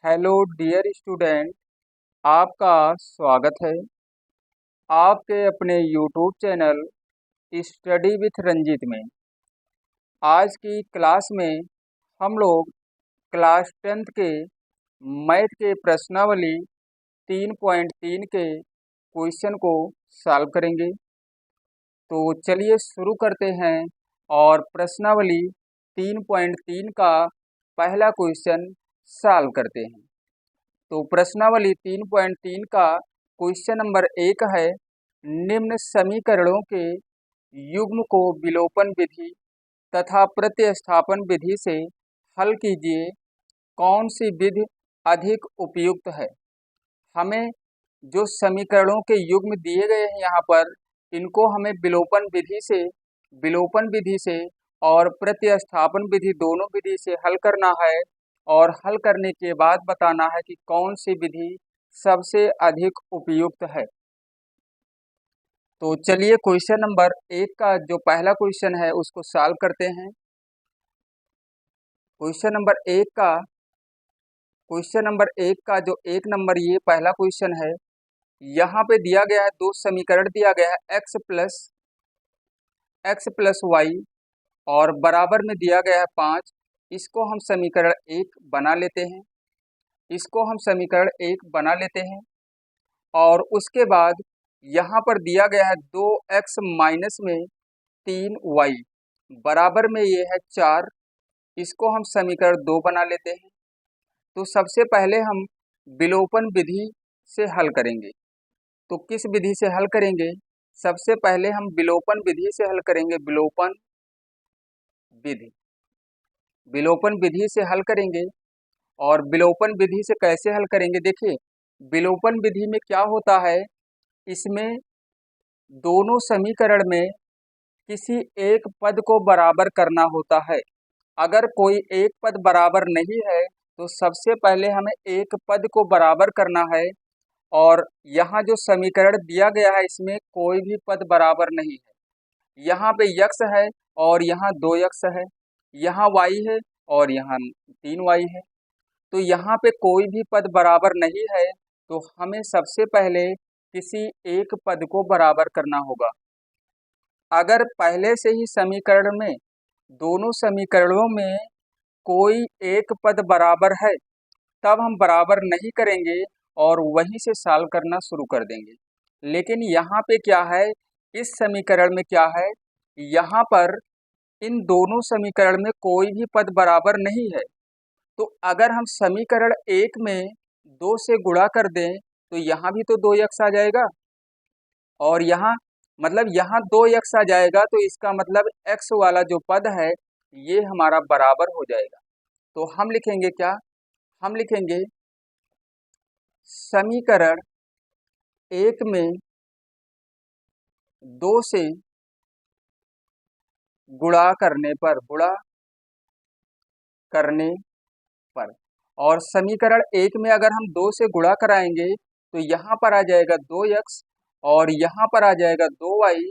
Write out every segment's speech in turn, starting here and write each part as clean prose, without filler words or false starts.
Hello dear student, आपका स्वागत है आपके अपने YouTube channel study with Ranjit में। आज की क्लास में हम लोग क्लास 10th के मैथ के प्रश्नावली 3.3 के क्वेश्चन को सॉल्व करेंगे। तो चलिए शुरू करते हैं और प्रश्नावली 3.3 का पहला क्वेश्चन सॉल्व करते हैं। तो प्रश्नावली 3.3 का क्वेश्चन नंबर 1 है, निम्न समीकरणों के युग्म को विलोपन विधि तथा प्रतिस्थापन विधि से हल कीजिए, कौन सी विधि अधिक उपयुक्त है। हमें जो समीकरणों के युग्म दिए गए हैं यहाँ पर, इनको हमें विलोपन विधि से और प्रतिस्थापन विधि दोनों विधि से हल करना है और हल करने के बाद बताना है कि कौन सी विधि सबसे अधिक उपयुक्त है। तो चलिए क्वेश्चन नंबर 1 का जो पहला क्वेश्चन है उसको सॉल्व करते हैं। क्वेश्चन नंबर एक का जो 1 नंबर ये पहला क्वेश्चन है, यहाँ पे दिया गया है दो समीकरण दिया गया है x प्लस वाई और बराबर में दिया गया है 5। इसको हम समीकरण 1 बना लेते हैं और उसके बाद यहाँ पर दिया गया है 2x माइनस में 3y बराबर में ये है 4। इसको हम समीकरण 2 बना लेते हैं। तो सबसे पहले हम विलोपन विधि से हल करेंगे। तो किस विधि से हल करेंगे? सबसे पहले हम विलोपन विधि से हल करेंगे। विलोपन विधि से हल करेंगे। और विलोपन विधि से कैसे हल करेंगे? देखिए, विलोपन विधि में क्या होता है, इसमें दोनों समीकरण में किसी एक पद को बराबर करना होता है। अगर कोई एक पद बराबर नहीं है तो सबसे पहले हमें एक पद को बराबर करना है। और यहाँ जो समीकरण दिया गया है इसमें कोई भी पद बराबर नहीं है। यहाँ पे x है और यहाँ 2x है, यहाँ y है और यहाँ 3y है। तो यहाँ पे कोई भी पद बराबर नहीं है, तो हमें सबसे पहले किसी एक पद को बराबर करना होगा। अगर पहले से ही समीकरण में दोनों समीकरणों में कोई एक पद बराबर है तब हम बराबर नहीं करेंगे और वहीं से सॉल्व करना शुरू कर देंगे। लेकिन यहाँ पे क्या है, इस समीकरण में क्या है, यहाँ पर इन दोनों समीकरण में कोई भी पद बराबर नहीं है। तो अगर हम समीकरण 1 में 2 से गुणा कर दें तो यहाँ भी तो 2x आ जाएगा और यहाँ यहाँ 2x आ जाएगा। तो इसका मतलब x वाला जो पद है ये हमारा बराबर हो जाएगा। तो हम लिखेंगे क्या? हम लिखेंगे समीकरण 1 में 2 से गुणा करने पर और समीकरण 1 में अगर हम 2 से गुणा कराएंगे तो यहाँ पर आ जाएगा 2x और यहाँ पर आ जाएगा 2y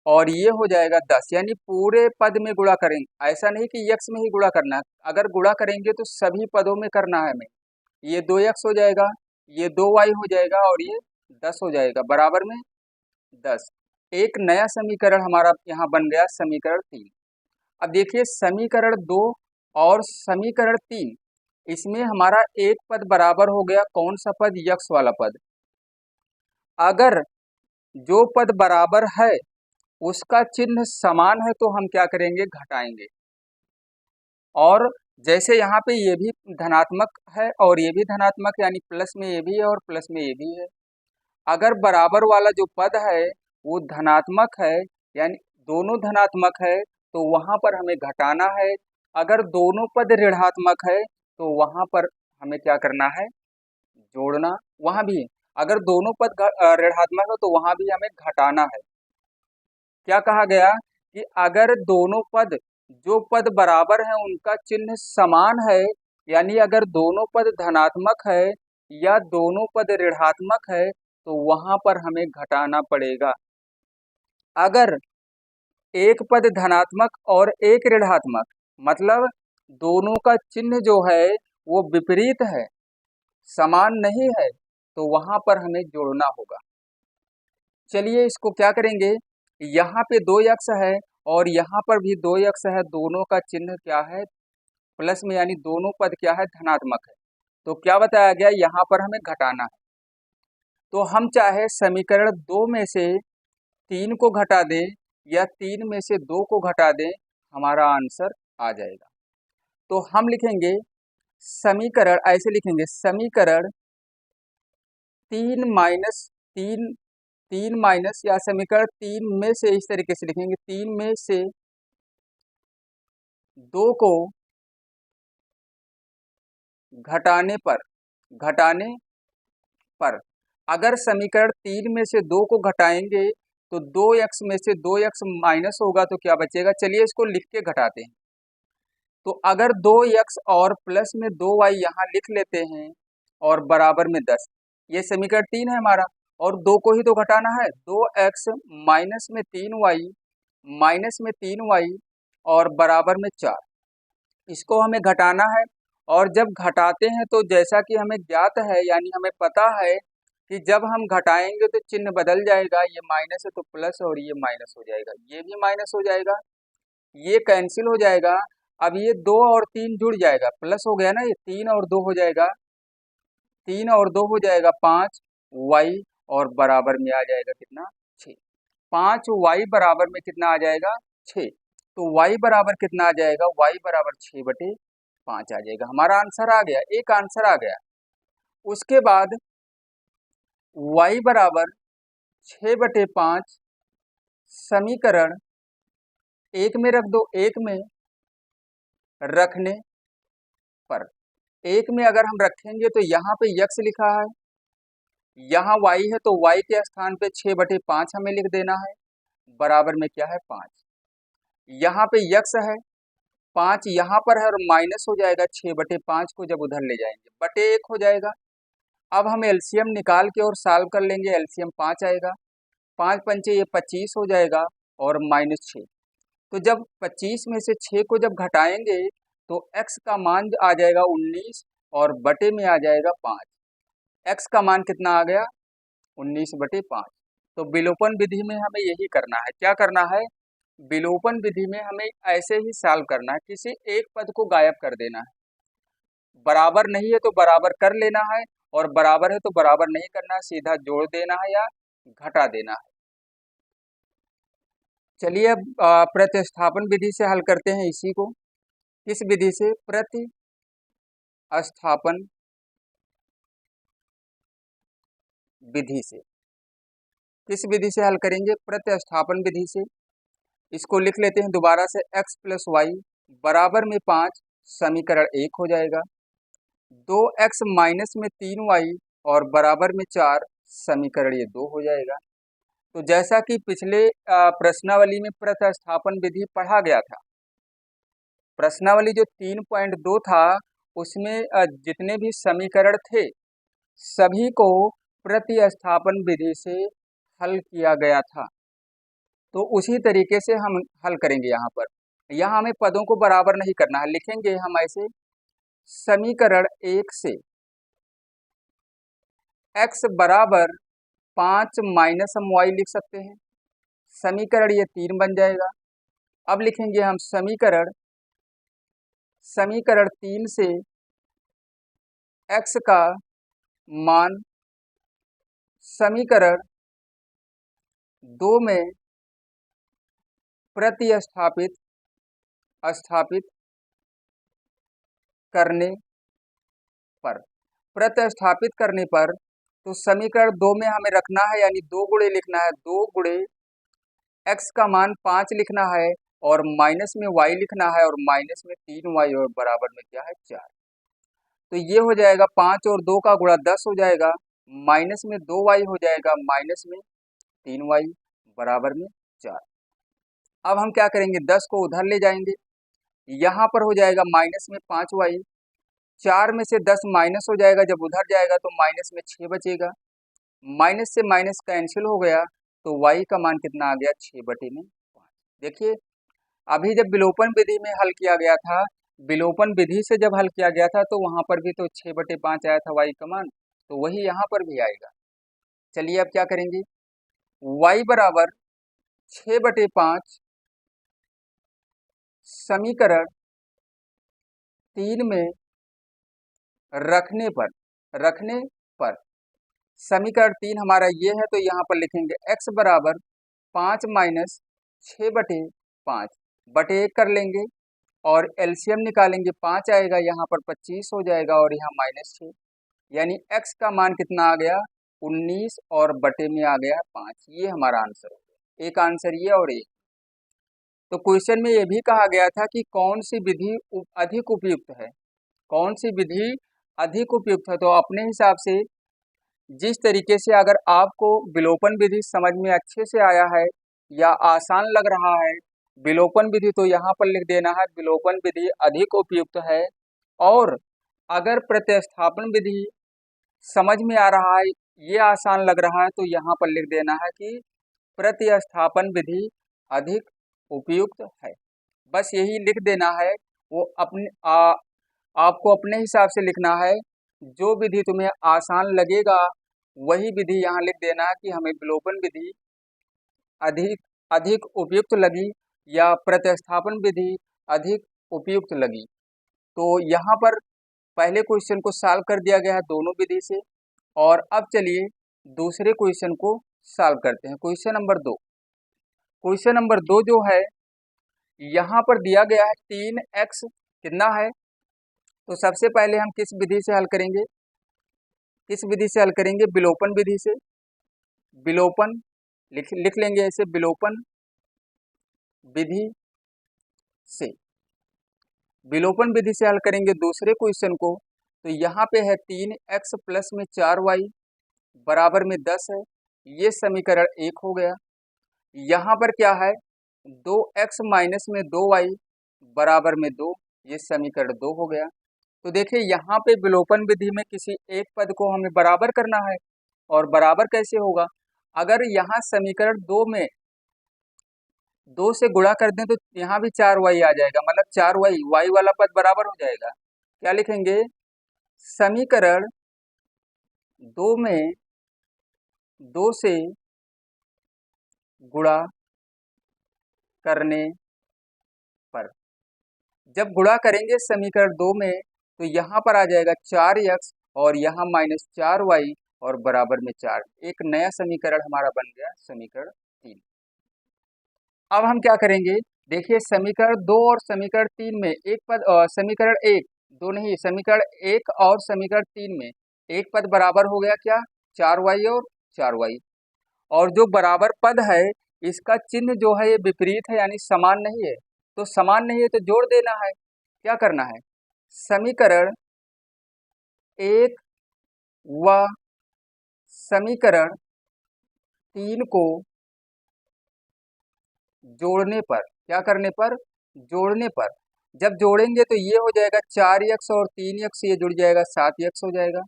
और ये हो जाएगा 10। यानी पूरे पद में गुणा करेंगे, ऐसा नहीं कि x में ही गुणा करना है। अगर गुणा करेंगे तो सभी पदों में करना है हमें। ये 2x हो जाएगा, ये 2y हो जाएगा और ये 10 हो जाएगा, बराबर में 10। एक नया समीकरण हमारा यहाँ बन गया, समीकरण 3। अब देखिए समीकरण 2 और समीकरण 3, इसमें हमारा एक पद बराबर हो गया। कौन सा पद? यक्स वाला पद। अगर जो पद बराबर है उसका चिन्ह समान है तो हम क्या करेंगे? घटाएंगे। और जैसे यहाँ पे ये भी धनात्मक है और ये भी धनात्मक, यानी प्लस में ये भी है और प्लस में ये भी है। अगर बराबर वाला जो पद है वो धनात्मक है, यानी दोनों धनात्मक है, तो वहाँ पर हमें घटाना है। अगर दोनों पद ऋणात्मक है तो वहाँ पर हमें क्या करना है? जोड़ना। वहाँ भी अगर दोनों पद ऋणात्मक है तो वहाँ भी हमें घटाना है। क्या कहा गया कि अगर दोनों पद, जो पद बराबर है उनका चिन्ह समान है, यानी अगर दोनों पद धनात्मक है या दोनों पद ऋणात्मक है तो वहां पर हमें घटाना पड़ेगा। अगर एक पद धनात्मक और एक ऋणात्मक, मतलब दोनों का चिन्ह जो है वो विपरीत है, समान नहीं है तो वहां पर हमें जोड़ना होगा। चलिए इसको क्या करेंगे, यहाँ पे 2x है और यहाँ पर भी 2x है, दोनों का चिन्ह क्या है, प्लस में, यानी दोनों पद क्या है, धनात्मक है। तो क्या बताया गया, यहाँ पर हमें घटाना है। तो हम चाहे समीकरण 2 में से 3 को घटा दें या 3 में से 2 को घटा दें, हमारा आंसर आ जाएगा। तो हम लिखेंगे समीकरण, ऐसे लिखेंगे समीकरण 3 माइनस या समीकरण 3 में से, इस तरीके से लिखेंगे 3 में से 2 को घटाने पर अगर समीकरण 3 में से 2 को घटाएंगे तो 2x में से 2x माइनस होगा तो क्या बचेगा। चलिए इसको लिख के घटाते हैं। तो अगर 2x और प्लस में 2y यहाँ लिख लेते हैं और बराबर में 10, ये समीकरण 3 है हमारा, और 2 को ही तो घटाना है। 2x माइनस में 3y और बराबर में 4, इसको हमें घटाना है। और जब घटाते हैं तो जैसा कि हमें ज्ञात है, यानी हमें पता है कि जब हम घटाएंगे तो चिन्ह बदल जाएगा, ये माइनस है तो प्लस और ये माइनस हो जाएगा, ये भी माइनस हो जाएगा, ये कैंसिल हो जाएगा। अब ये 2 और 3 जुड़ जाएगा, प्लस हो गया ना, ये 3 और 2 हो जाएगा, 3 और 2 हो जाएगा 5y और बराबर में आ जाएगा कितना, 6। 5y बराबर में कितना आ जाएगा, 6। तो y बराबर कितना आ जाएगा, y बराबर 6/5 आ जाएगा। हमारा आंसर आ गया, एक आंसर आ गया। उसके बाद y बराबर 6/5 समीकरण 1 में रख दो। 1 में रखने पर, 1 में अगर हम रखेंगे तो यहाँ पे x लिखा है, यहाँ y है, तो y के स्थान पे 6/5 हमें लिख देना है, बराबर में क्या है 5। यहाँ पे x है, 5 यहाँ पर है और माइनस हो जाएगा 6/5 को जब उधर ले जाएंगे, बटे 1 हो जाएगा। अब हम एलसीएम निकाल के और सॉल्व कर लेंगे, एलसीएम 5 आएगा, 5 पंचे ये 25 हो जाएगा और -6। तो जब 25 में से 6 को जब घटाएंगे तो x का मान आ जाएगा 19 और बटे में आ जाएगा 5। x का मान कितना आ गया, 19/5। तो विलोपन विधि में हमें यही करना है। क्या करना है, विलोपन विधि में हमें ऐसे ही सॉल्व करना है, किसी एक पद को गायब कर देना है। बराबर नहीं है तो बराबर कर लेना है, और बराबर है तो बराबर नहीं करना है, सीधा जोड़ देना है या घटा देना है। चलिए अब प्रतिस्थापन विधि से हल करते हैं इसी को। किस विधि से, प्रतिस्थापन विधि से। किस विधि से हल करेंगे, प्रतिस्थापन विधि से। इसको लिख लेते हैं दोबारा से, x + y बराबर में 5 समीकरण 1 हो जाएगा, 2x माइनस में 3y और बराबर में 4 समीकरण ये 2 हो जाएगा। तो जैसा कि पिछले प्रश्नावली में प्रतिस्थापन विधि पढ़ा गया था, प्रश्नावली जो 3.2 था उसमें जितने भी समीकरण थे सभी को प्रतिस्थापन विधि से हल किया गया था। तो उसी तरीके से हम हल करेंगे यहाँ पर। यहाँ हमें पदों को बराबर नहीं करना है, लिखेंगे हम ऐसे, समीकरण 1 से x बराबर 5 माइनस हम y लिख सकते हैं, समीकरण ये 3 बन जाएगा। अब लिखेंगे हम समीकरण 3 से x का मान समीकरण 2 में प्रतिस्थापित करने पर, प्रतिस्थापित करने पर तो समीकरण 2 में हमें रखना है, यानी 2 गुणे लिखना है, 2 गुणे x का मान 5 लिखना है और माइनस में y लिखना है और माइनस में 3y और बराबर में क्या है 4। तो ये हो जाएगा 5 और 2 का गुणा 10 हो जाएगा, माइनस में 2y हो जाएगा, माइनस में 3y बराबर में 4। अब हम क्या करेंगे, 10 को उधर ले जाएंगे, यहाँ पर हो जाएगा माइनस में 5y, 4 में से 10 माइनस हो जाएगा, जब उधर जाएगा तो माइनस में 6 बचेगा, माइनस से माइनस कैंसिल हो गया, तो y का मान कितना आ गया, 6/5। देखिए अभी जब विलोपन विधि में हल किया गया था विलोपन विधि से जब हल किया गया था तो वहां पर भी तो 6/5 आया था वाई का मान, तो वही यहाँ पर भी आएगा। चलिए अब क्या करेंगे, y बराबर 6/5 समीकरण 3 में रखने पर समीकरण 3 हमारा ये है, तो यहाँ पर लिखेंगे x बराबर 5 माइनस 6/5 बटे 1 कर लेंगे और एलसीएम निकालेंगे, 5 आएगा, यहाँ पर 25 हो जाएगा और यहाँ -6, यानी x का मान कितना आ गया 19 और बटे में आ गया 5। ये हमारा आंसर हो गया, एक आंसर ये और एक। तो क्वेश्चन में ये भी कहा गया था कि कौन सी विधि अधिक उपयुक्त है, कौन सी विधि अधिक उपयुक्त है। तो अपने हिसाब से जिस तरीके से अगर आपको विलोपन विधि समझ में अच्छे से आया है या आसान लग रहा है विलोपन विधि, तो यहाँ पर लिख देना है विलोपन विधि अधिक उपयुक्त है। और अगर प्रतिस्थापन विधि समझ में आ रहा है, ये आसान लग रहा है, तो यहाँ पर लिख देना है कि प्रतिस्थापन विधि अधिक उपयुक्त है। बस यही लिख देना है, वो आपको अपने हिसाब से लिखना है। जो विधि तुम्हें आसान लगेगा वही विधि यहाँ लिख देना है कि हमें विलोपन विधि अधिक अधिक उपयुक्त लगी या प्रतिस्थापन विधि अधिक उपयुक्त लगी। तो यहाँ पर पहले क्वेश्चन को सॉल्व कर दिया गया है दोनों विधि से। और अब चलिए दूसरे क्वेश्चन को सॉल्व करते हैं। क्वेश्चन नंबर 2 जो है, यहाँ पर दिया गया है 3x कितना है। तो सबसे पहले हम किस विधि से हल करेंगे, विलोपन विधि से। विलोपन लिख लेंगे ऐसे, विलोपन विधि से विलोपन विधि से हल करेंगे दूसरे क्वेश्चन को। तो यहाँ पे है 3x प्लस में 4y बराबर में 10 है, ये समीकरण 1 हो गया। यहाँ पर क्या है 2x माइनस में 2y बराबर में 2, ये समीकरण 2 हो गया। तो देखिए यहाँ पे विलोपन विधि में किसी एक पद को हमें बराबर करना है, और बराबर कैसे होगा, अगर यहाँ समीकरण 2 में 2 से गुणा कर दें तो यहाँ भी 4y आ जाएगा, मतलब 4y y वाला पद बराबर हो जाएगा। क्या लिखेंगे, समीकरण 2 में 2 से गुणा करने पर, जब गुणा करेंगे समीकरण 2 में तो यहाँ पर आ जाएगा 4x और यहाँ -4y और बराबर में 4, एक नया समीकरण हमारा बन गया, समीकरण 3। अब हम क्या करेंगे, देखिए समीकरण 2 और समीकरण 3 में एक पद, समीकरण 1 2 नहीं, समीकरण 1 और समीकरण 3 में एक पद बराबर हो गया, क्या 4y और 4y। और जो बराबर पद है इसका चिन्ह जो है ये विपरीत है, यानी समान नहीं है। तो समान नहीं है तो जोड़ देना है। क्या करना है, समीकरण 1 व समीकरण 3 को जोड़ने पर, क्या करने पर, जोड़ने पर, जब जोड़ेंगे तो ये हो जाएगा 4x और 3x, ये जुड़ जाएगा 7x हो जाएगा।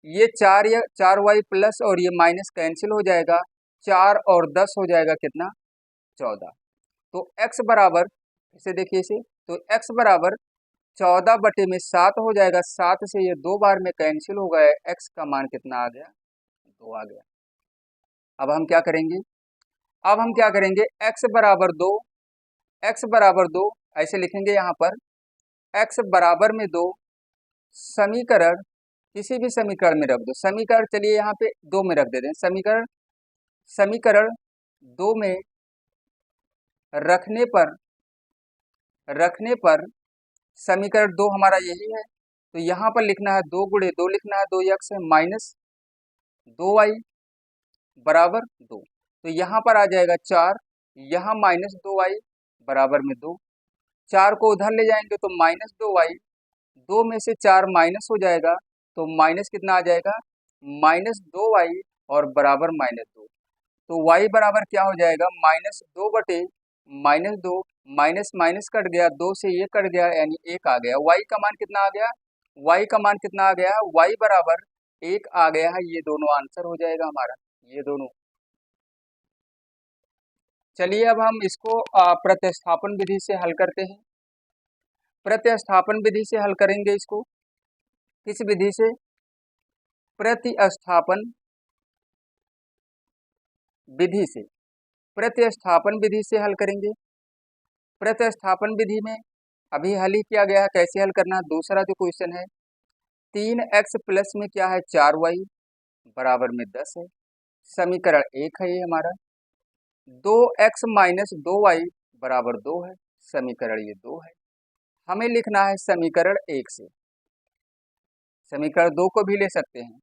ये 4y प्लस और ये माइनस कैंसिल हो जाएगा, 4 और 10 हो जाएगा कितना, 14। तो x बराबर, इसे देखिए इसे, तो x बराबर 14 बटे में 7 हो जाएगा, 7 से ये 2 बार में कैंसिल हो गया, x का मान कितना आ गया, 2 आ गया। अब हम क्या करेंगे, x बराबर 2, ऐसे लिखेंगे यहाँ पर, x बराबर में 2 समीकरण, किसी भी समीकरण में रख दो, समीकरण चलिए यहाँ पे 2 में रख देते हैं, समीकरण 2 में रखने पर समीकरण 2 हमारा यही है। तो यहाँ पर लिखना है 2 गुणे 2 लिखना है, 2x है माइनस 2y बराबर 2। तो यहाँ पर आ जाएगा 4, यहाँ -2y बराबर में 2, 4 को उधर ले जाएंगे तो -2y, 2 में से 4 माइनस हो जाएगा, तो माइनस कितना आ जाएगा, -2y और बराबर -2। तो y बराबर क्या हो जाएगा, -2 बटे -2, माइनस माइनस कट गया, 2 से ये कट गया, यानी 1 आ गया। y का मान कितना आ गया, y बराबर 1 आ गया है। ये दोनों आंसर हो जाएगा हमारा, ये दोनों। चलिए अब हम इसको प्रतिस्थापन विधि से हल करते हैं। प्रतिस्थापन विधि से हल करेंगे इसको। किस विधि से? प्रतिस्थापन विधि से। प्रतिस्थापन विधि से हल करेंगे। प्रतिस्थापन विधि में अभी हल ही किया गया है, कैसे हल करना। दूसरा जो क्वेश्चन है, 3x प्लस में क्या है 4y बराबर में 10 है, समीकरण 1 है ये हमारा। 2x माइनस 2y बराबर 2 है, समीकरण ये 2 है। हमें लिखना है समीकरण 1 से, समीकरण 2 को भी ले सकते हैं।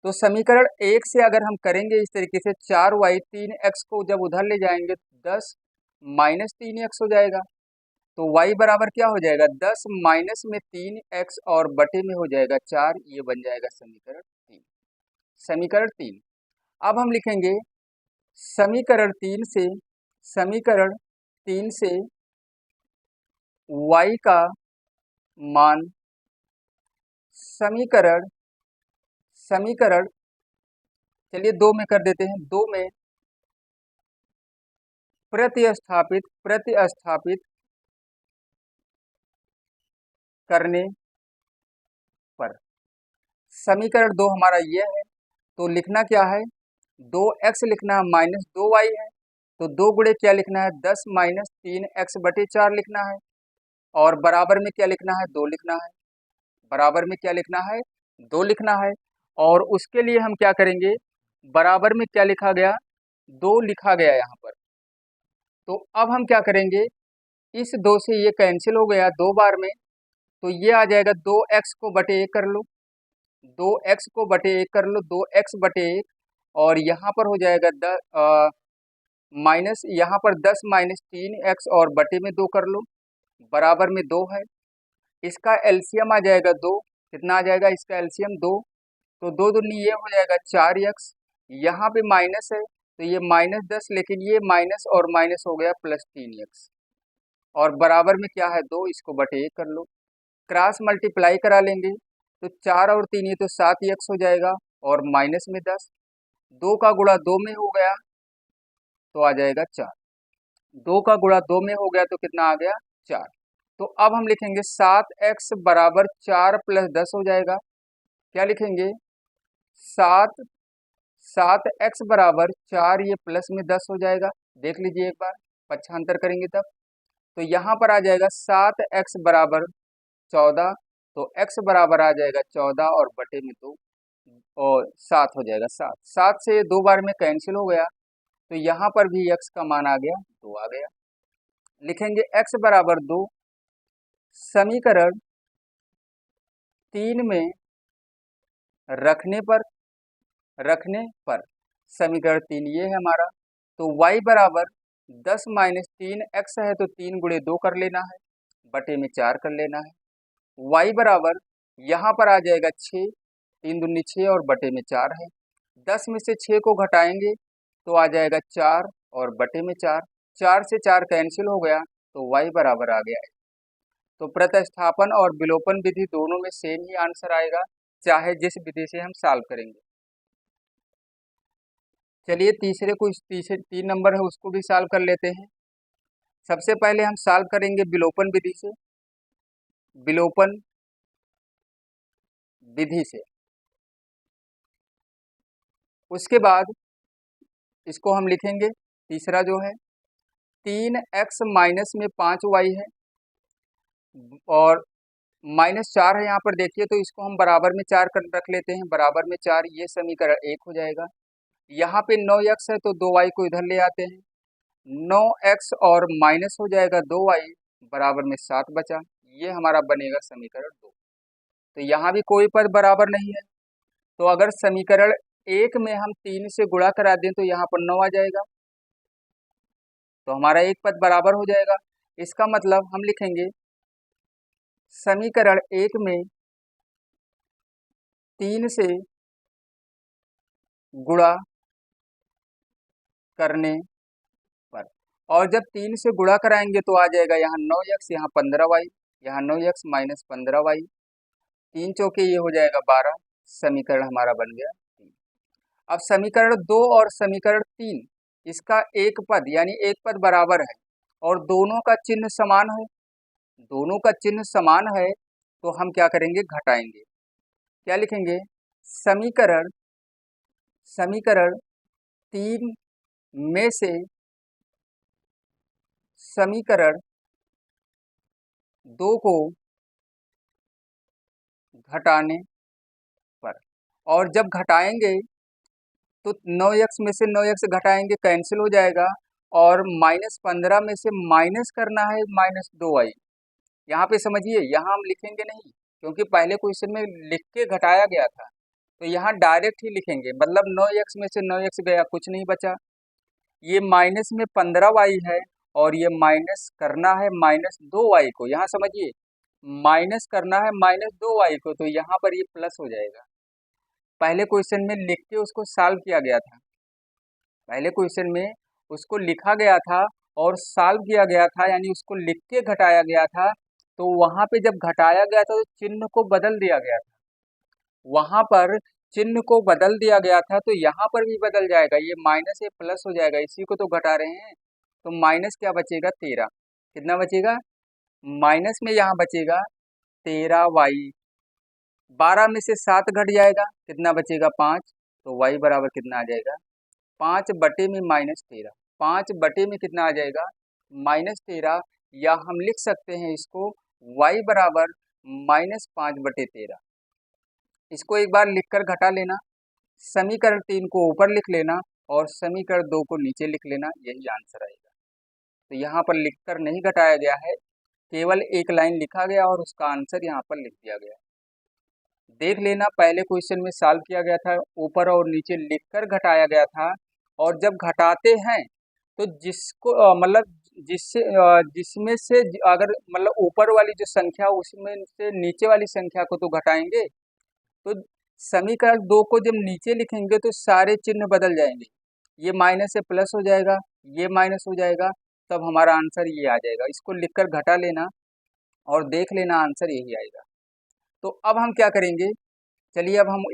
तो समीकरण 1 से अगर हम करेंगे इस तरीके से, 4y 3x को जब उधर ले जाएंगे 10 माइनस 3x हो जाएगा, तो y बराबर क्या हो जाएगा 10 माइनस में 3x और बटे में हो जाएगा 4, ये बन जाएगा समीकरण 3। समीकरण 3। अब हम लिखेंगे समीकरण 3 से, समीकरण 3 से y का मान समीकरण चलिए 2 में कर देते हैं। 2 में प्रतिस्थापित करने पर समीकरण 2 हमारा ये है। तो लिखना क्या है, 2x लिखना है माइनस 2y है, तो 2 गुणे क्या लिखना है 10 माइनस 3x बटे 4 लिखना है, और बराबर में क्या लिखना है 2 लिखना है। बराबर में क्या लिखना है 2 लिखना है। और उसके लिए हम क्या करेंगे, बराबर में क्या लिखा गया 2 लिखा गया यहाँ पर। तो अब हम क्या करेंगे, इस 2 से ये कैंसिल हो गया 2 बार में, तो ये आ जाएगा 2x को बटे 1 कर लो, 2x को बटे 1 कर लो, 2x बटे 1, और यहाँ पर हो जाएगा माइनस, यहाँ पर 10 माइनस 3x और बटे में 2 कर लो, बराबर में 2 है। इसका एलसीएम आ जाएगा 2, कितना आ जाएगा इसका एलसीएम 2, तो 2 दूनी ये हो जाएगा 4x, यहाँ पे माइनस है तो ये माइनस 10, लेकिन ये माइनस और माइनस हो गया प्लस 3x, और बराबर में क्या है 2, इसको बटे 1 कर लो। क्रॉस मल्टीप्लाई करा लेंगे तो 4 और 3 ये तो 7x हो जाएगा, और माइनस में 10, 2 का गुणा 2 में हो गया तो आ जाएगा 4, 2 का गुणा 2 में हो गया तो कितना आ गया 4। तो अब हम लिखेंगे 7x बराबर 4 प्लस 10 हो जाएगा। क्या लिखेंगे 7x बराबर 4, ये प्लस में 10 हो जाएगा। देख लीजिए एक बार, पक्षांतर करेंगे तब, तो यहाँ पर आ जाएगा 7x बराबर 14, तो x बराबर आ जाएगा 14 और बटे में 2, और 7 हो जाएगा 7। 7 से 2 बार में कैंसिल हो गया, तो यहाँ पर भी x का मान आ गया 2 आ गया। लिखेंगे x बराबर 2, समीकरण 3 में रखने पर समीकरण 3 ये है हमारा। तो y बराबर 10 माइनस 3x है, तो 3 गुणे 2 कर लेना है, बटे में 4 कर लेना है। y बराबर यहाँ पर आ जाएगा 6, 3 दूनी 6 और बटे में 4 है। 10 में से 6 को घटाएंगे तो आ जाएगा 4 और बटे में 4, 4 से 4 कैंसिल हो गया, तो y बराबर आ गया है। तो प्रतिस्थापन और विलोपन विधि दोनों में सेम ही आंसर आएगा, चाहे जिस विधि से हम सॉल्व करेंगे। चलिए तीसरे 3 नंबर है उसको भी सॉल्व कर लेते हैं। सबसे पहले हम सॉल्व करेंगे विलोपन विधि से, विलोपन विधि से। उसके बाद इसको हम लिखेंगे, तीसरा जो है 3x माइनस में 5y है, और माइनस 4 है यहाँ पर देखिए, तो इसको हम बराबर में 4 कर रख लेते हैं, बराबर में 4, ये समीकरण 1 हो जाएगा। यहाँ पे 9x है तो 2y को इधर ले आते हैं, 9x और माइनस हो जाएगा 2y बराबर में 7 बचा, ये हमारा बनेगा समीकरण 2। तो यहाँ भी कोई पद बराबर नहीं है, तो अगर समीकरण 1 में हम 3 से गुणा करा दें तो यहाँ पर 9 आ जाएगा, तो हमारा एक पद बराबर हो जाएगा। इसका मतलब हम लिखेंगे समीकरण 1 में 3 से गुणा करने पर, और जब 3 से गुणा कराएंगे तो आ जाएगा यहाँ 9x, यहाँ 15y, यहाँ 9x माइनस 15y, 3 चौके ये हो जाएगा 12, समीकरण हमारा बन गया 3। अब समीकरण 2 और समीकरण 3, इसका एक पद यानी एक पद बराबर है और दोनों का चिन्ह समान हो, दोनों का चिन्ह समान है तो हम क्या करेंगे, घटाएंगे। क्या लिखेंगे, समीकरण समीकरण 3 में से समीकरण 2 को घटाने पर, और जब घटाएंगे तो 9x में से 9x घटाएंगे, कैंसिल हो जाएगा, और -15 में से माइनस करना है -2y। यहाँ पे समझिए, यहाँ हम लिखेंगे नहीं, क्योंकि पहले क्वेश्चन में लिख के घटाया गया था, तो यहाँ डायरेक्ट ही लिखेंगे, मतलब 9x में से 9x गया, कुछ नहीं बचा। ये माइनस में 15y है, और ये माइनस करना है -2y को। यहाँ समझिए, माइनस करना है -2y को, तो यहाँ पर ये प्लस हो जाएगा। पहले क्वेश्चन में लिख के उसको सॉल्व किया गया था, पहले क्वेश्चन में उसको लिखा गया था और सॉल्व किया गया था, यानी उसको लिख के घटाया गया था। तो वहां पे जब घटाया गया था तो चिन्ह को बदल दिया गया था, वहां पर चिन्ह को बदल दिया गया था, तो यहाँ पर भी बदल जाएगा, ये माइनस ये प्लस हो जाएगा, इसी को तो घटा रहे हैं। तो माइनस क्या बचेगा, 13। कितना बचेगा, माइनस में यहाँ बचेगा 13y। 12 में से 7 घट जाएगा, कितना बचेगा, 5। तो y बराबर कितना आ जाएगा, 5/में -13। 5/में कितना आ जाएगा, -13, या हम लिख सकते हैं इसको y बराबर -5/13। इसको एक बार लिखकर घटा लेना, समीकरण 3 को ऊपर लिख लेना और समीकरण 2 को नीचे लिख लेना, यही आंसर आएगा। तो यहाँ पर लिखकर नहीं घटाया गया है, केवल एक लाइन लिखा गया और उसका आंसर यहाँ पर लिख दिया गया। देख लेना, पहले क्वेश्चन में सॉल्व किया गया था, ऊपर और नीचे लिखकर घटाया गया था, और जब घटाते हैं तो जिसको मतलब जिससे जिसमें से अगर मतलब ऊपर वाली जो संख्या उसमें से नीचे वाली संख्या को तो घटाएंगे, तो समीकरण 2 को जब नीचे लिखेंगे तो सारे चिन्ह बदल जाएंगे, ये माइनस से प्लस हो जाएगा, ये माइनस हो जाएगा, तब हमारा आंसर ये आ जाएगा। इसको लिखकर घटा लेना और देख लेना, आंसर यही आएगा। तो अब हम क्या करेंगे, चलिए अब हम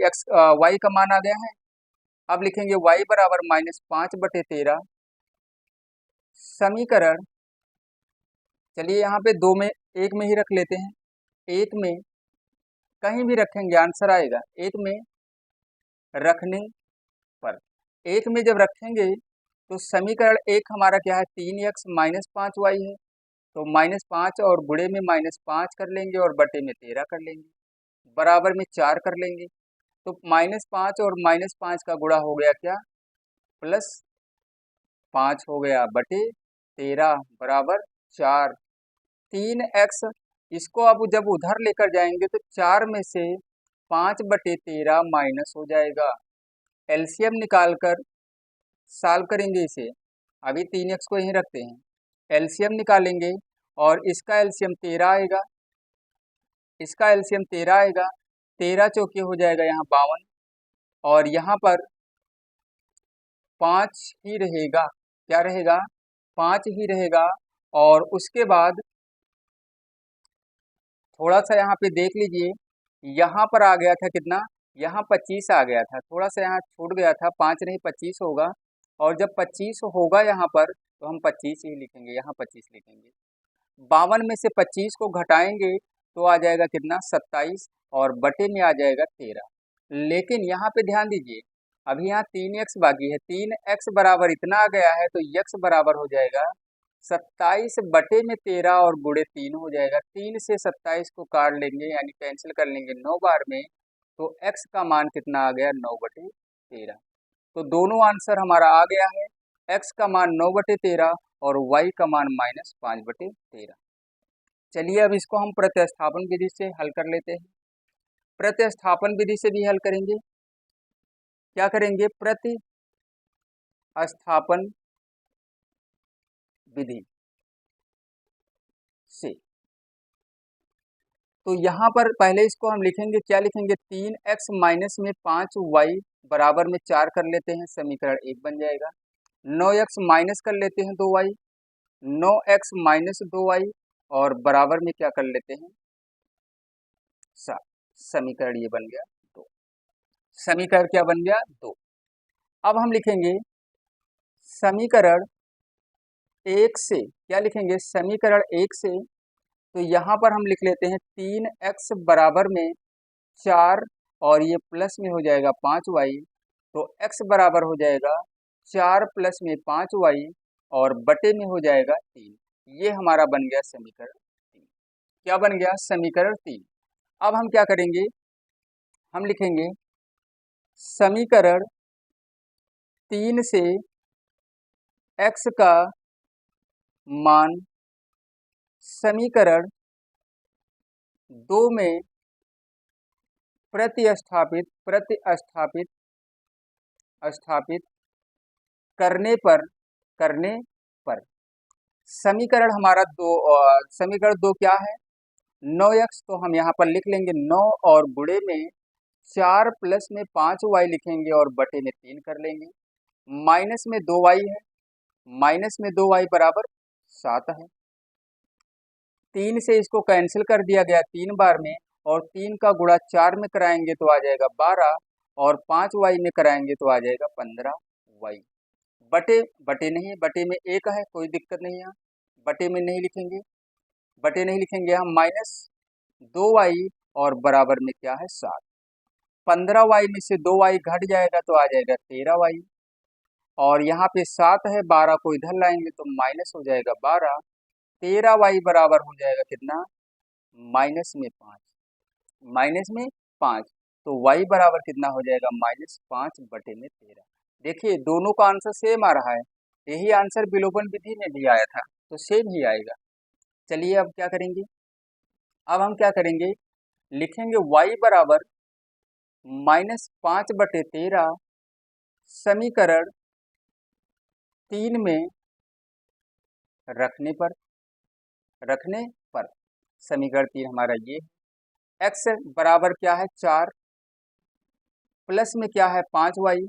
y का मान आ गया है, अब लिखेंगे y बराबर -5/13 समीकरण, चलिए यहाँ पे 2 में 1 में ही रख लेते हैं, 1 में कहीं भी रखेंगे आंसर आएगा, 1 में रखने पर, 1 में जब रखेंगे तो समीकरण 1 हमारा क्या है, 3x -5y है, तो -5 और गुणे में -5 कर लेंगे और बटे में 13 कर लेंगे, बराबर में 4 कर लेंगे। तो -5 और -5 का गुणा हो गया क्या, +5 हो गया, बटे 13 बराबर 4। 3x, इसको अब जब उधर लेकर जाएंगे तो 4 में से 5/13 माइनस हो जाएगा। एलसीएम निकालकर सॉल्व करेंगे इसे, अभी 3x को यहीं रखते हैं, एलसीएम निकालेंगे और इसका एलसीएम 13 आएगा, इसका एलसीएम 13 आएगा, 13 चौके हो जाएगा यहाँ 52, और यहाँ पर 5 ही रहेगा, क्या रहेगा, 5 ही रहेगा। और उसके बाद थोड़ा सा यहाँ पे देख लीजिए, यहाँ पर आ गया था कितना, यहाँ 25 आ गया था, थोड़ा सा यहाँ छूट गया था, 5 नहीं 25 होगा, और जब 25 होगा यहाँ पर तो हम 25 ही लिखेंगे, यहाँ 25 लिखेंगे। 52 में से 25 को घटाएंगे तो आ जाएगा कितना, 27, और बटे में आ जाएगा 13। लेकिन यहाँ पे ध्यान दीजिए, अभी यहाँ 3x बाकी है, 3x बराबर इतना आ गया है, तो x बराबर हो जाएगा 27/13 और गुणे 3 हो जाएगा। 3 से 27 को काट लेंगे, यानी कैंसिल कर लेंगे 9 बार में, तो x का मान कितना आ गया, 9/13। तो दोनों आंसर हमारा आ गया है, x का मान 9/13 और y का मान -5/13। चलिए अब इसको हम प्रतिस्थापन विधि से हल कर लेते हैं। प्रतिस्थापन विधि से भी हल करेंगे, क्या करेंगे, प्रतिस्थापन विधि से। तो यहाँ पर पहले इसको हम लिखेंगे, क्या लिखेंगे, 3x माइनस में 5y बराबर में 4 कर लेते हैं, समीकरण 1 बन जाएगा। 9x माइनस कर लेते हैं 2y, 9x माइनस 2y और बराबर में क्या कर लेते हैं, 7। समीकरण ये बन गया 2, समीकरण क्या बन गया, 2। अब हम लिखेंगे समीकरण 1 से, क्या लिखेंगे, समीकरण 1 से तो यहाँ पर हम लिख लेते हैं 3x बराबर में 4 और ये प्लस में हो जाएगा 5y, तो x बराबर हो जाएगा 4 प्लस में 5y और बटे में हो जाएगा 3। ये हमारा बन गया समीकरण 3। क्या बन गया? समीकरण 3। अब हम क्या करेंगे, हम लिखेंगे समीकरण 3 से x का मान समीकरण 2 में प्रतिस्थापित करने पर समीकरण हमारा समीकरण 2 क्या है? 9x, तो हम यहाँ पर लिख लेंगे 9 और गुणे में 4 प्लस में 5y लिखेंगे और बटे में 3 कर लेंगे। माइनस में 2y है, माइनस में 2y बराबर 7 है। 3 से इसको कैंसिल कर दिया गया 3 बार में, और 3 का गुणा 4 में कराएंगे तो आ जाएगा 12, और 5y में कराएंगे तो आ जाएगा 15y। बटे नहीं, बटे में 1 है, कोई दिक्कत नहीं है, बटे में नहीं लिखेंगे, बटे नहीं लिखेंगे हम। माइनस 2y और बराबर में क्या है 7। 15y में से 2y घट जाएगा तो आ जाएगा 13y, और यहाँ पे 7 है, 12 को इधर लाएंगे तो माइनस हो जाएगा 12। 13y बराबर हो जाएगा कितना? माइनस में 5, माइनस में 5, तो y बराबर कितना हो जाएगा? -5 बटे में 13। देखिए दोनों का आंसर सेम आ रहा है, यही आंसर विलोपन विधि में भी आया था, तो सेम ही आएगा। चलिए अब क्या करेंगे, अब हम क्या करेंगे, लिखेंगे y बराबर -5 बटे 13 समीकरण 3 में रखने पर समीकरण 3 हमारा ये x बराबर क्या है 4, प्लस में क्या है 5y,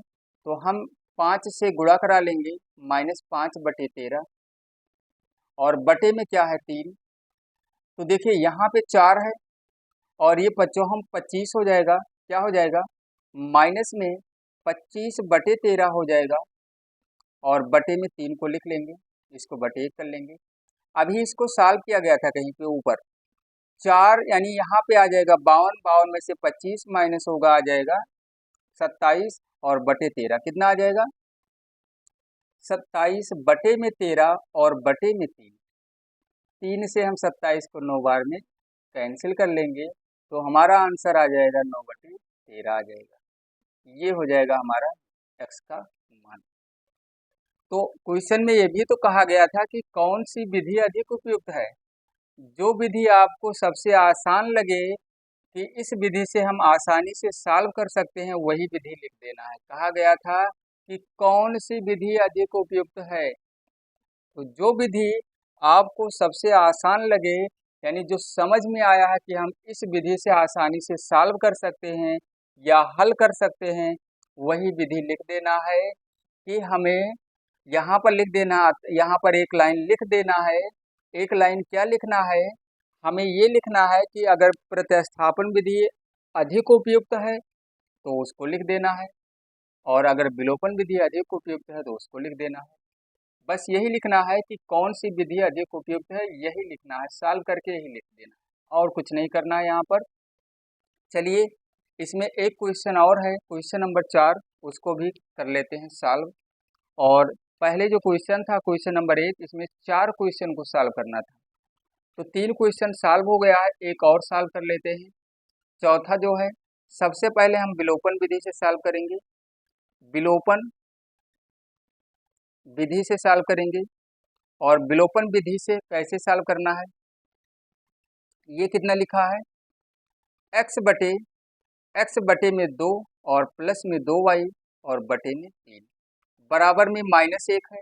तो हम 5 से गुणा करा लेंगे -5 बटे 13, और बटे में क्या है 3। तो देखिए यहाँ पे 4 है और ये बच्चों हम 25 हो जाएगा, क्या हो जाएगा? माइनस में 25 बटे 13 हो जाएगा, और बटे में 3 को लिख लेंगे, इसको बटे 1 कर लेंगे। अभी इसको सॉल्व किया गया था कहीं पे ऊपर, 4 यानी यहाँ पे आ जाएगा 52, 52 में से 25 माइनस होगा आ जाएगा 27, और बटे 13 कितना आ जाएगा? 27 बटे में 13 और बटे में 3। 3 से हम 27 को 9 बार में कैंसिल कर लेंगे, तो हमारा आंसर आ जाएगा 9 बटे 13 आ जाएगा। ये हो जाएगा हमारा x का मान। तो क्वेश्चन में ये भी तो कहा गया था कि कौन सी विधि अधिक उपयुक्त है। जो विधि आपको सबसे आसान लगे कि इस विधि से हम आसानी से सॉल्व कर सकते हैं, वही विधि लिख देना है। कहा गया था कि कौन सी विधि अधिक उपयुक्त है, तो जो विधि आपको सबसे आसान लगे, यानी जो समझ में आया है कि हम इस विधि से आसानी से सॉल्व कर सकते हैं या हल कर सकते हैं, वही विधि लिख देना है। कि हमें यहाँ पर लिख देना, यहाँ पर एक लाइन लिख देना है। एक लाइन क्या लिखना है, हमें ये लिखना है कि अगर प्रतिस्थापन विधि अधिक उपयुक्त है तो उसको लिख देना है, और अगर विलोपन विधि अधिक उपयुक्त है तो उसको लिख देना है। बस यही लिखना है कि कौन सी विधि अधिक उपयुक्त है, यही लिखना है, सॉल्व करके यही लिख देना है, और कुछ नहीं करना है यहाँ पर। चलिए इसमें एक क्वेश्चन और है, क्वेश्चन नंबर 4, उसको भी कर लेते हैं सॉल्व। और पहले जो क्वेश्चन था क्वेश्चन नंबर 1, इसमें 4 क्वेश्चन को सॉल्व करना था, तो 3 क्वेश्चन सॉल्व हो गया है, एक और सॉल्व कर लेते हैं। चौथा जो है, सबसे पहले हम विलोपन विधि से सॉल्व करेंगे, विलोपन विधि से सॉल्व करेंगे। और विलोपन विधि से कैसे सॉल्व करना है, ये कितना लिखा है, x बटे में 2 और प्लस में 2y और बटे में 3 बराबर में -1 है।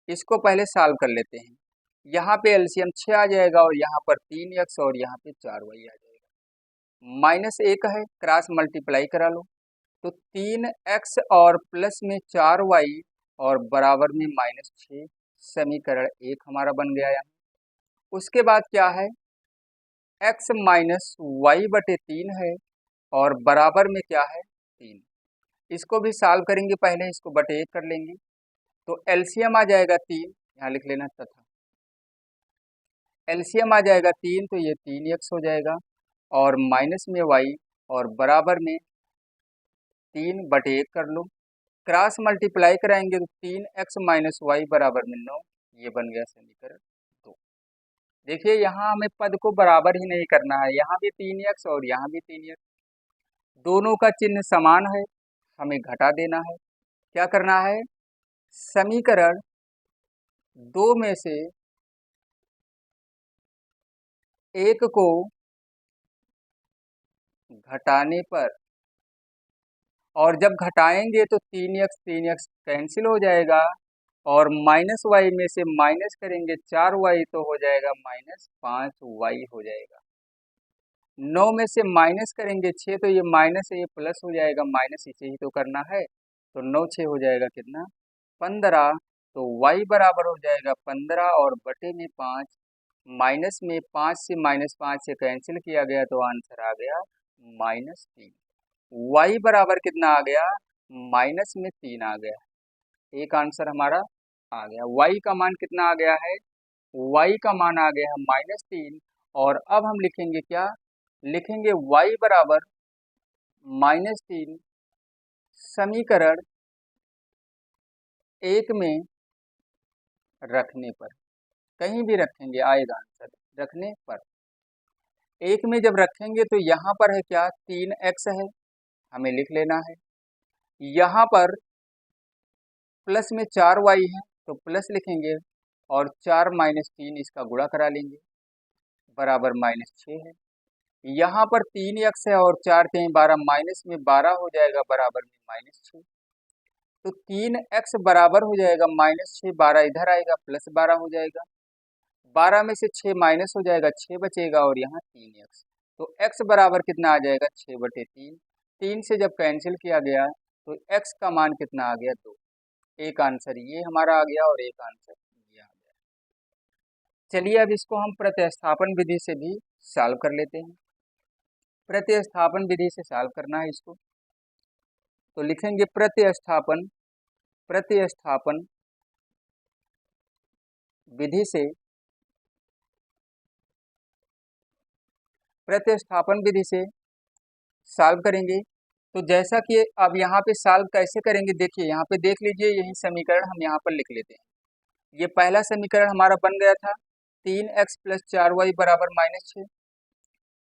इसको पहले सॉल्व कर लेते हैं। यहाँ पे एलसीएम 6 आ जाएगा, और यहाँ पर 3x और यहाँ पे 4y आ जाएगा। -1 है, क्रॉस मल्टीप्लाई करा लो, तो 3x और प्लस में 4y और बराबर में -6, समीकरण 1 हमारा बन गया यहाँ। उसके बाद क्या है, x माइनस वाई बटे 3 है, और बराबर में क्या है 3। इसको भी सॉल्व करेंगे, पहले इसको बटे 1 कर लेंगे, तो एलसीएम आ जाएगा 3, यहाँ लिख लेना, तथा एलसीएम आ जाएगा 3, तो ये 3x हो जाएगा और माइनस में y और बराबर में 3/1 कर लो। क्रॉस मल्टीप्लाई कराएंगे तो 3x माइनस वाई बराबर में 9, ये बन गया समीकरण 2। देखिए यहाँ हमें पद को बराबर ही नहीं करना है, यहाँ भी 3x और यहाँ भी 3x, दोनों का चिन्ह समान है, हमें घटा देना है। क्या करना है, समीकरण 2 में से एक को घटाने पर, और जब घटाएंगे तो 3x कैंसिल हो जाएगा और माइनस वाई में से माइनस करेंगे 4y तो हो जाएगा माइनस 5y हो जाएगा। 9 में से माइनस करेंगे 6 तो ये माइनस है, ये प्लस हो जाएगा, माइनस इसे ही तो करना है, तो 9 6 हो जाएगा कितना 15, तो y बराबर हो जाएगा 15 और बटे में 5, माइनस में 5 से माइनस 5 से कैंसिल किया गया तो आंसर आ गया -3। y बराबर कितना आ गया, माइनस में 3 आ गया, एक आंसर हमारा आ गया। y का मान कितना आ गया है, y का मान आ गया है -3, और अब हम लिखेंगे क्या, लिखेंगे y बराबर -3 समीकरण 1 में रखने पर, कहीं भी रखेंगे आएगा आंसर, रखने पर 1 में जब रखेंगे तो यहाँ पर है क्या 3x है, हमें लिख लेना है, यहाँ पर प्लस में 4y है तो प्लस लिखेंगे और 4 माइनस 3 इसका गुणा करा लेंगे बराबर -6 है। यहाँ पर 3x है और 4 3 12, माइनस में 12 हो जाएगा बराबर में -6, तो 3x बराबर हो जाएगा -6, 12 इधर आएगा प्लस 12 हो जाएगा, 12 में से 6 माइनस हो जाएगा, 6 बचेगा और यहाँ 3x, तो x बराबर कितना आ जाएगा 6/3, 3 से जब कैंसिल किया गया तो x का मान कितना आ गया 2, एक आंसर ये हमारा आ गया और एक आंसर ये आ गया। चलिए अब इसको हम प्रतिस्थापन विधि से भी सॉल्व कर लेते हैं। प्रतिस्थापन विधि से सॉल्व करना है इसको, तो लिखेंगे प्रतिस्थापन विधि से, प्रतिस्थापन विधि से सॉल्व करेंगे। तो जैसा कि अब यहाँ पे सॉल्व कैसे करेंगे, देखिए यहाँ पे देख लीजिए, यही समीकरण हम यहाँ पर लिख लेते हैं। ये पहला समीकरण हमारा बन गया था 3x + 4y बराबर -6,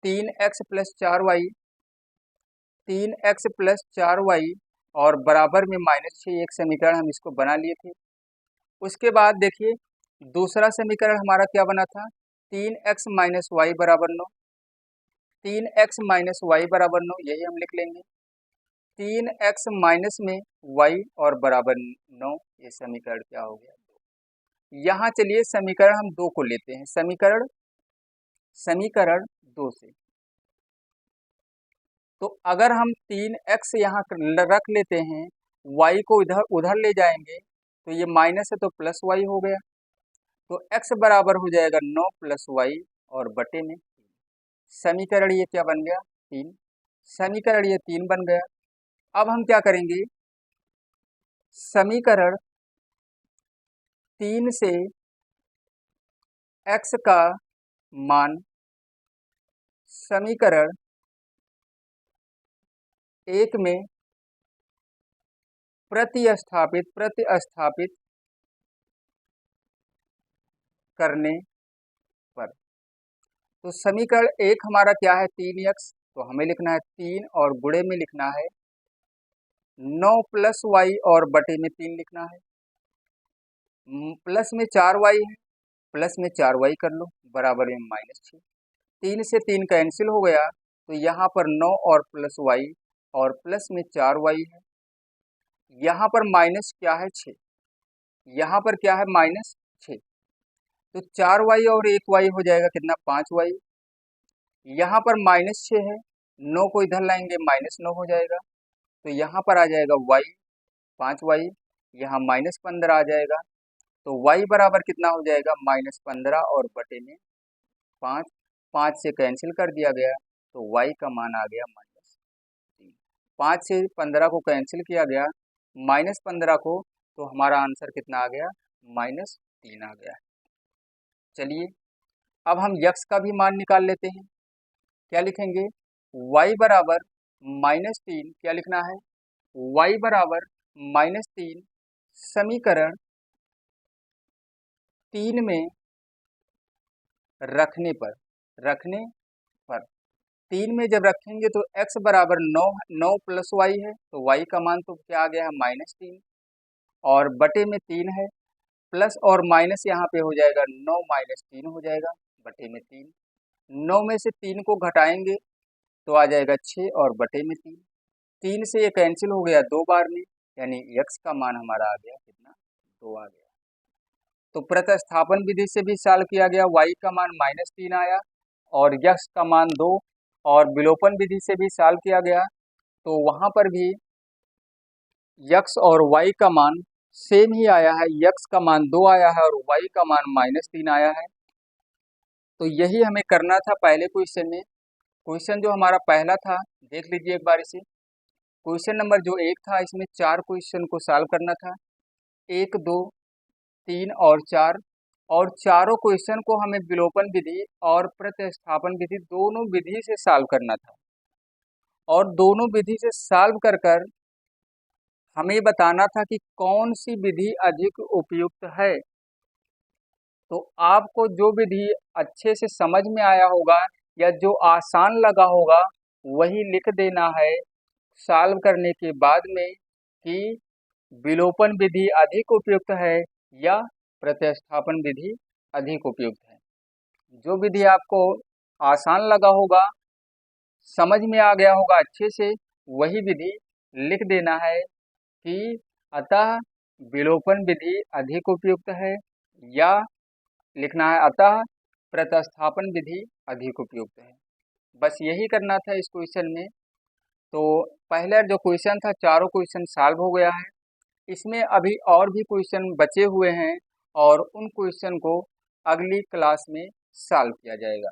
3x + 4y, 3x + 4y और बराबर में -6, एक समीकरण हम इसको बना लिए थे। उसके बाद देखिए दूसरा समीकरण हमारा क्या बना था, 3x - y बराबर 9, 3x - y बराबर 9, यही हम लिख लेंगे, 3x माइनस में y और बराबर 9, ये समीकरण क्या हो गया 2। यहाँ चलिए समीकरण हम 2 को लेते हैं, समीकरण 2 से, तो अगर हम 3x यहाँ रख लेते हैं, y को इधर उधर ले जाएंगे तो ये माइनस है तो प्लस y हो गया, तो x बराबर हो जाएगा 9 + y और बटे में 3। समीकरण ये क्या बन गया 3, समीकरण ये 3 बन गया। अब हम क्या करेंगे, समीकरण 3 से x का मान समीकरण 1 में प्रतिस्थापित करने पर, तो समीकरण 1 हमारा क्या है 3x, तो हमें लिखना है 3 और गुणे में लिखना है 9 + y और बटे में 3 लिखना है, प्लस में 4y है, प्लस में 4y कर लो बराबर में -6, 3 से 3 कैंसिल हो गया तो यहाँ पर 9 और प्लस y और प्लस में 4y है, यहाँ पर माइनस क्या है 6, यहाँ पर क्या है -6, तो 4y और 1y हो जाएगा कितना 5y, यहाँ पर -6 है, 9 को इधर लाएंगे -9 हो जाएगा, तो यहाँ पर आ जाएगा y 5y, यहाँ -15 आ जाएगा, तो y बराबर कितना हो जाएगा -15 और बटे में 5, 5 से कैंसिल कर दिया गया तो y का मान आ गया -3, 5 से 15 को कैंसिल किया गया -15 को, तो हमारा आंसर कितना आ गया -3 आ गया। चलिए अब हम यक्स का भी मान निकाल लेते हैं। क्या लिखेंगे? y बराबर -3, क्या लिखना है? y बराबर -3 समीकरण 3 में रखने पर 3 में जब रखेंगे तो x बराबर 9 प्लस y है, तो y का मान तो क्या आ गया है? -3, और बटे में 3 है, प्लस और माइनस यहाँ पे हो जाएगा 9 - 3 हो जाएगा बटे में 3। 9 में से 3 को घटाएंगे तो आ जाएगा 6 और बटे में 3। 3 से ये कैंसिल हो गया 2 बार में, यानी x का मान हमारा आ गया कितना? 2 आ गया। तो प्रतिस्थापन विधि से भी सॉल्व किया गया, y का मान -3 आया और x का मान 2, और विलोपन विधि से भी सॉल्व किया गया, तो वहां पर भी x और y का मान सेम ही आया है। x का मान 2 आया है और y का मान -3 आया है। तो यही हमें करना था पहले क्वेश्चन में। क्वेश्चन जो हमारा पहला था, देख लीजिए एक बार इसे। क्वेश्चन नंबर जो 1 था, इसमें 4 क्वेश्चन को सॉल्व करना था, 1, 2, 3 और 4, और चारों क्वेश्चन को हमें विलोपन विधि और प्रतिस्थापन विधि दोनों विधि से सॉल्व करना था, और दोनों विधि से सॉल्व कर कर हमें बताना था कि कौन सी विधि अधिक उपयुक्त है। तो आपको जो विधि अच्छे से समझ में आया होगा या जो आसान लगा होगा वही लिख देना है सॉल्व करने के बाद में, कि विलोपन विधि अधिक उपयुक्त है या प्रतिस्थापन विधि अधिक उपयुक्त है। जो विधि आपको आसान लगा होगा, समझ में आ गया होगा अच्छे से, वही विधि लिख देना है कि अतः विलोपन विधि अधिक उपयुक्त है, या लिखना है अतः प्रतिस्थापन विधि अधिक उपयुक्त है। बस यही करना था इस क्वेश्चन में। तो पहला जो क्वेश्चन था, चारों क्वेश्चन सॉल्व हो गया है। इसमें अभी और भी क्वेश्चन बचे हुए हैं और उन क्वेश्चन को अगली क्लास में सॉल्व किया जाएगा।